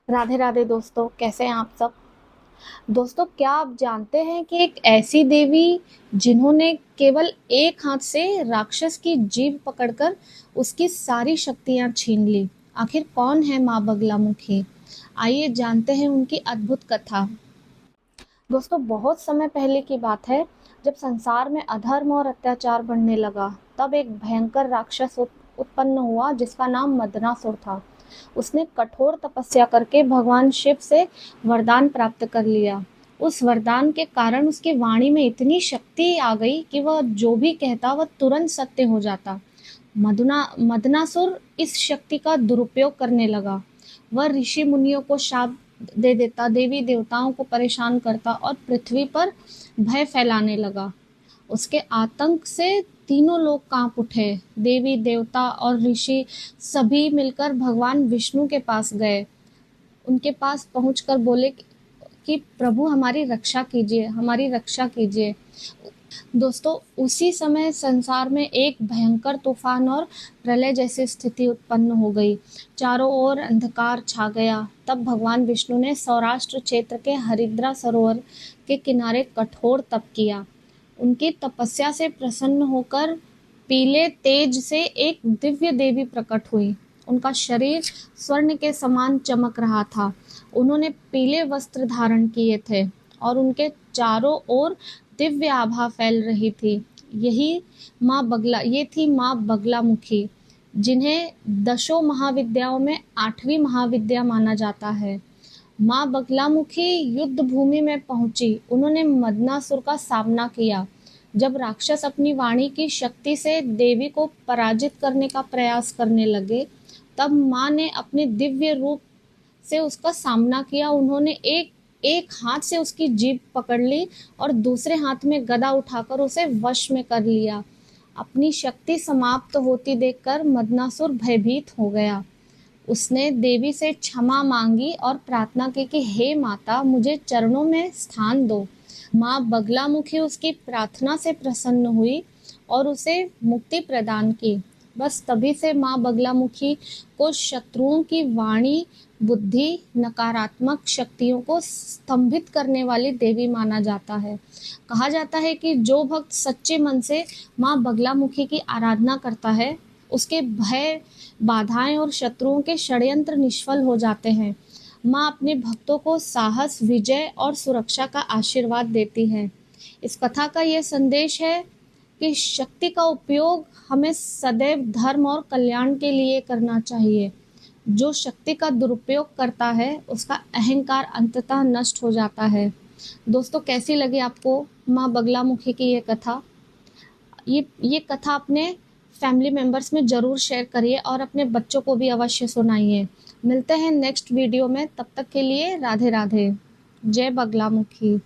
राधे राधे दोस्तों, कैसे हैं आप सब। दोस्तों, क्या आप जानते हैं कि एक ऐसी देवी जिन्होंने केवल एक हाथ से राक्षस की जीभ पकड़कर उसकी सारी शक्तियां छीन ली। आखिर कौन है माँ बगलामुखी? आइए जानते हैं उनकी अद्भुत कथा। दोस्तों, बहुत समय पहले की बात है, जब संसार में अधर्म और अत्याचार बढ़ने लगा, तब एक भयंकर राक्षस उत्पन्न हुआ जिसका नाम मदनासुर था। उसने कठोर तपस्या करके भगवान शिव से वरदान प्राप्त कर लिया। उस वरदान के कारण उसकी वाणी में इतनी शक्ति आ गई कि वह जो भी कहता वह तुरंत सत्य हो जाता। मदनासुर इस शक्ति का दुरुपयोग करने लगा। वह ऋषि मुनियों को शाप दे देता, देवी देवताओं को परेशान करता और पृथ्वी पर भय फैलाने लगा। उसके आतंक से तीनों लोग कांप उठे। देवी देवता और ऋषि सभी मिलकर भगवान विष्णु के पास गए। उनके पास पहुंचकर बोले कि प्रभु, हमारी रक्षा कीजिए, हमारी रक्षा कीजिए। दोस्तों, उसी समय संसार में एक भयंकर तूफान और प्रलय जैसी स्थिति उत्पन्न हो गई। चारों ओर अंधकार छा गया। तब भगवान विष्णु ने सौराष्ट्र क्षेत्र के हरिद्रा सरोवर के किनारे कठोर तप किया। उनकी तपस्या से प्रसन्न होकर पीले तेज से एक दिव्य देवी प्रकट हुई। उनका शरीर स्वर्ण के समान चमक रहा था। उन्होंने पीले वस्त्र धारण किए थे और उनके चारों ओर दिव्य आभा फैल रही थी। ये थी माँ बगलामुखी, जिन्हें दशों महाविद्याओं में 8वीं महाविद्या माना जाता है। माँ बगलामुखी युद्ध भूमि में पहुंची। उन्होंने मदनासुर का सामना किया। जब राक्षस अपनी वाणी की शक्ति से देवी को पराजित करने का प्रयास करने लगे, तब माँ ने अपने दिव्य रूप से उसका सामना किया। उन्होंने एक एक हाथ से उसकी जीभ पकड़ ली और दूसरे हाथ में गदा उठाकर उसे वश में कर लिया। अपनी शक्ति समाप्त होती देखकर मदनासुर भयभीत हो गया। उसने देवी से क्षमा मांगी और प्रार्थना की कि हे माता, मुझे चरणों में स्थान दो। माँ बगलामुखी उसकी प्रार्थना से प्रसन्न हुई और उसे मुक्ति प्रदान की। बस तभी से माँ बगलामुखी को शत्रुओं की वाणी, बुद्धि, नकारात्मक शक्तियों को स्तंभित करने वाली देवी माना जाता है। कहा जाता है कि जो भक्त सच्चे मन से माँ बगलामुखी की आराधना करता है, उसके भय, बाधाएं और शत्रुओं के षड्यंत्र निष्फल हो जाते हैं। माँ अपने भक्तों को साहस, विजय और सुरक्षा का आशीर्वाद देती है। इस कथा का यह संदेश है कि शक्ति का उपयोग हमें सदैव धर्म और कल्याण के लिए करना चाहिए। जो शक्ति का दुरुपयोग करता है, उसका अहंकार अंततः नष्ट हो जाता है। दोस्तों, कैसी लगी आपको माँ बगलामुखी की ये कथा? ये कथा अपने फैमिली मेंबर्स में ज़रूर शेयर करिए और अपने बच्चों को भी अवश्य सुनाइए। मिलते हैं नेक्स्ट वीडियो में, तब तक के लिए राधे राधे। जय बगलामुखी।